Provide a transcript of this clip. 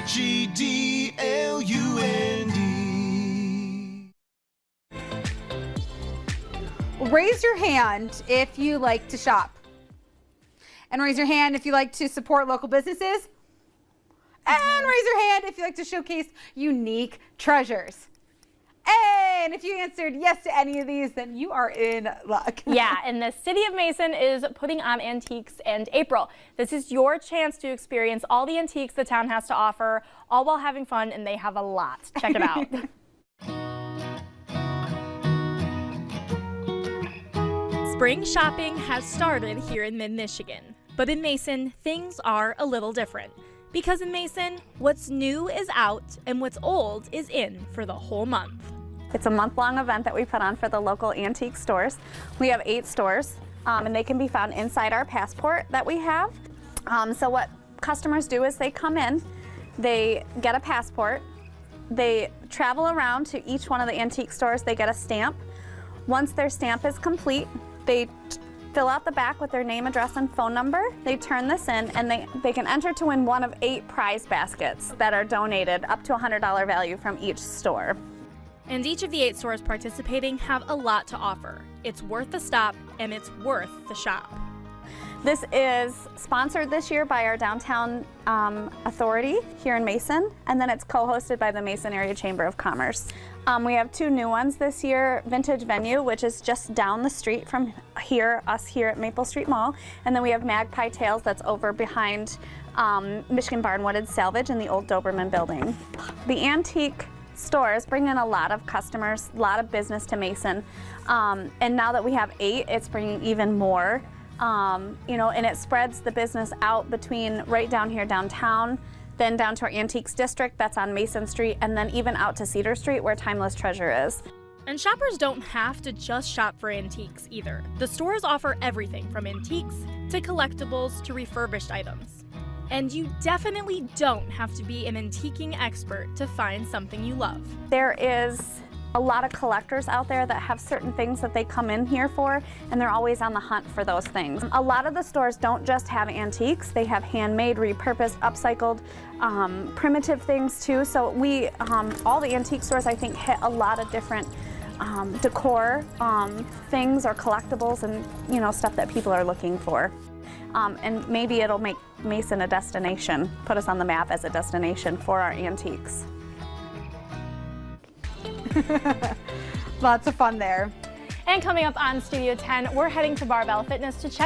Raise your hand if you like to shop. And raise your hand if you like to support local businesses. And raise your hand if you like to showcase unique treasures. And if you answered yes to any of these, then you are in luck. Yeah, and the City of Mason is putting on Antiques in April. This is your chance to experience all the antiques the town has to offer, all while having fun, and they have a lot. Check it out. Spring shopping has started here in mid-Michigan, but in Mason, things are a little different. Because in Mason, what's new is out and what's old is in for the whole month. It's a month-long event that we put on for the local antique stores. We have 8 stores, and they can be found inside our passport that we have. So what customers do is they come in, they get a passport, they travel around to each one of the antique stores, they get a stamp. Once their stamp is complete, they fill out the back with their name, address, and phone number. They turn this in, and they can enter to win one of 8 prize baskets that are donated up to $100 value from each store. And each of the 8 stores participating have a lot to offer. It's worth the stop, and it's worth the shop. This is sponsored this year by our downtown authority here in Mason, and then it's co-hosted by the Mason Area Chamber of Commerce. We have 2 new ones this year, Vintage Venue, which is just down the street from us here at Maple Street Mall, and then we have Magpie Tales that's over behind Michigan Barnwooded Salvage in the old Doberman building. The antique stores bring in a lot of customers, a lot of business to Mason, and now that we have 8, it's bringing even more. And it spreads the business out between right down here downtown, then down to our Antiques District that's on Mason Street, and then even out to Cedar Street where Timeless Treasure is. And shoppers don't have to just shop for antiques either. The stores offer everything from antiques to collectibles to refurbished items. And you definitely don't have to be an antiquing expert to find something you love. There is a lot of collectors out there that have certain things that they come in here for, and they're always on the hunt for those things. A lot of the stores don't just have antiques, they have handmade, repurposed, upcycled, primitive things too. So we, all the antique stores I think hit a lot of different decor things or collectibles and stuff that people are looking for. And maybe it'll make Mason a destination, put us on the map as a destination for our antiques. Lots of fun there. And coming up on Studio 10, we're heading to Barbell Fitness to check